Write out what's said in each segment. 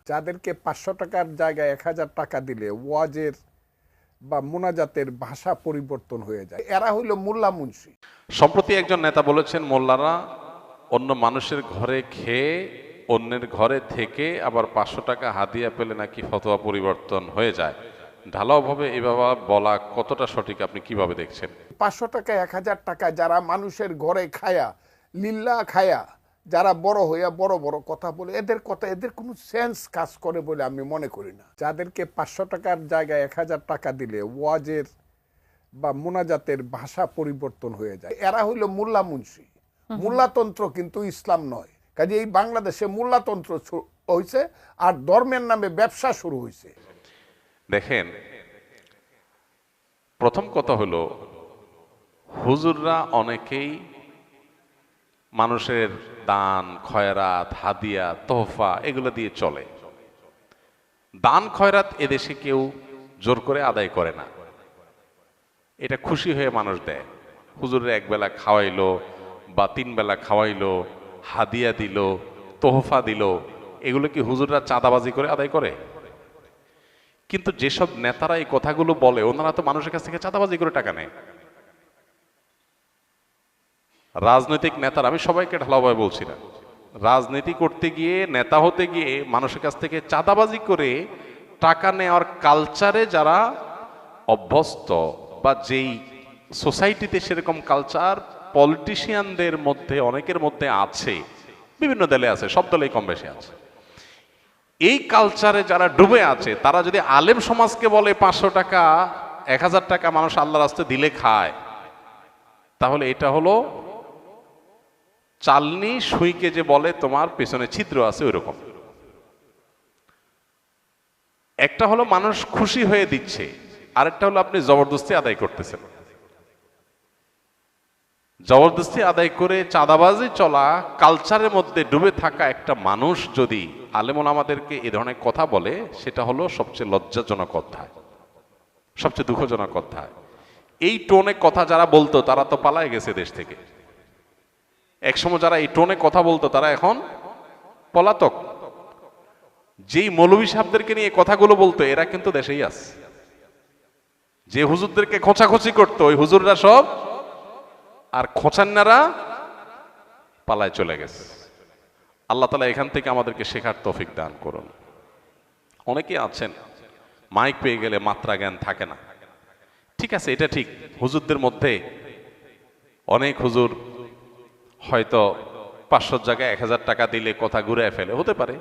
যাদেরকে 500 টাকার জায়গায় 1000 টাকা দিলে ওয়াজের বা মুনাজাতের ভাষা পরিবর্তন হয়ে যায়, এরা হইল মোল্লা মুন্সি। সম্প্রতি একজন নেতা বলেছেন, মোল্লারা অন্য মানুষের ঘরে খেয়ে অন্যের ঘরে থেকে আবার 500 টাকা হাদিয়া পেলে নাকি ফতোয়া পরিবর্তন হয়ে যায়। ঢালাওভাবে এভাবে বলা কতটা সঠিক, আপনি কিভাবে দেখছেন? 500 টাকা 1000 টাকা যারা মানুষের ঘরে খায়া লিল্লা খায়া যারা বড় হইয়া বড় বড় কথা বলে, এদের কোনো সেন্স কাজ করে বলে আমি মনে করি না। যাদেরকে 500 টাকার জায়গায় 1000 টাকা দিলে ওয়াজের বা মুনাজাতের ভাষা পরিবর্তন হয়ে যায়, এরা হইল মোল্লা মুন্সি। মোল্লাতন্ত্র কিন্তু ইসলাম নয়। কাজে এই বাংলাদেশে মোল্লাতন্ত্র হয়েছে আর ধর্মের নামে ব্যবসা শুরু হয়েছে। দেখেন, প্রথম কথা হলো, হুজুররা অনেকেই মানুষের দান খয়রাত হাদিয়া তোহফা এগুলো দিয়ে চলে। দান খয়রাত এদেশে কেউ জোর করে আদায় করে না, এটা খুশি হয়ে মানুষ দেয়। হুজুরের একবেলা খাওয়াইলো বা 3 বেলা খাওয়াইলো, হাদিয়া দিল, তোহফা দিল, এগুলো কি হুজুররা চাঁদাবাজি করে আদায় করে? কিন্তু যেসব নেতারা এই কথাগুলো বলে, ওনারা তো মানুষের কাছ থেকে চাঁদাবাজি করে টাকা নেয়। রাজনৈতিক নেতারা, আমি সবাইকে ঢালাওভাবে বলছি না, রাজনীতি করতে গিয়ে নেতা হতে গিয়ে মানুষের কাছ থেকে চাঁদাবাজি করে টাকা নেওয়ার কালচারে যারা অভ্যস্ত, বা যেই সোসাইটিতে সেরকম কালচার পলিটিশিয়ানদের মধ্যে অনেকের মধ্যে আছে, বিভিন্ন দলে আছে, সব দলেই কম বেশি আছে, এই কালচারে যারা ডুবে আছে, তারা যদি আলেম সমাজকে বলে 500 টাকা 1000 টাকা মানুষ আল্লাহর রাস্তায় দিলে খায়, তাহলে এটা হলো চালনি সুইকে যে বলে তোমার পেছনে ছিদ্র আছে, ওই রকম। একটা হলো মানুষ খুশি হয়ে দিচ্ছে, আরেকটা হলো আপনি জবরদস্তি আদায় করতেছেন। জবরদস্তি আদায় করে চাঁদাবাজি চলা কালচারের মধ্যে ডুবে থাকা একটা মানুষ যদি আলেম ওলামাদেরকে এ ধরনের কথা বলে, সেটা হলো সবচেয়ে লজ্জাজনক অধ্যায়, সবচেয়ে দুঃখজনক অধ্যায়। এই টোনে কথা যারা বলতো তারা তো পালায় গেছে দেশ থেকে। একসময় যারা এই টোনে কথা বলতো তারা এখন পলাতক। যেই মৌলভী সাহেবদেরকে নিয়ে কথাগুলো বলতো এরা কিন্তু দেশেই আছে। যে হুজুরদেরকে খোঁচাখুচি করতো ওই হুজুররা সব আর খোঁচান্নারা পালায় চলে গেছে। আল্লাহ তাআলা এখান থেকে আমাদেরকে শেখার তৌফিক দান করুন। অনেকে আছেন মাইক পেয়ে গেলে মাত্রা জ্ঞান থাকে না। ঠিক আছে, এটা ঠিক, হুজুরদের মধ্যে অনেক হুজুর হয়তো 500 জায়গায় 1000 টাকা দিলে কথা ঘুরে ফেলে, হতে পারে।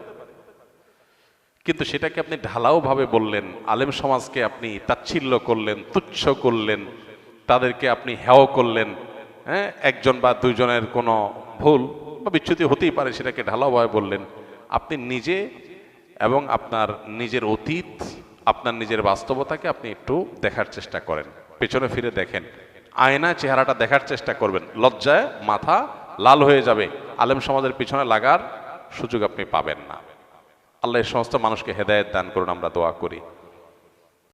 কিন্তু সেটাকে আপনি ঢালাও ভাবে বললেন, আলেম সমাজকে আপনি তাচ্ছিল্য করলেন, তুচ্ছ করলেন, তাদেরকে আপনি হেয় করলেন। হ্যাঁ, একজন বা দুইজনের কোনো ভুল বা বিচ্যুতি হতেই পারে, সেটাকে ঢালাও ভাবে বললেন। আপনি নিজে এবং আপনার নিজের অতীত, আপনার নিজের বাস্তবতাকে আপনি একটু দেখার চেষ্টা করেন, পেছনে ফিরে দেখেন, আয়না চেহারাটা দেখার চেষ্টা করবেন। লজ্জায় মাথা লাল হয়ে যাবে, আলেম সমাজের পিছনে লাগার সুযোগ আপনি পাবেন না। আল্লাহ এই সমস্ত মানুষকে হেদায়েত দান করুন, আমরা দোয়া করি।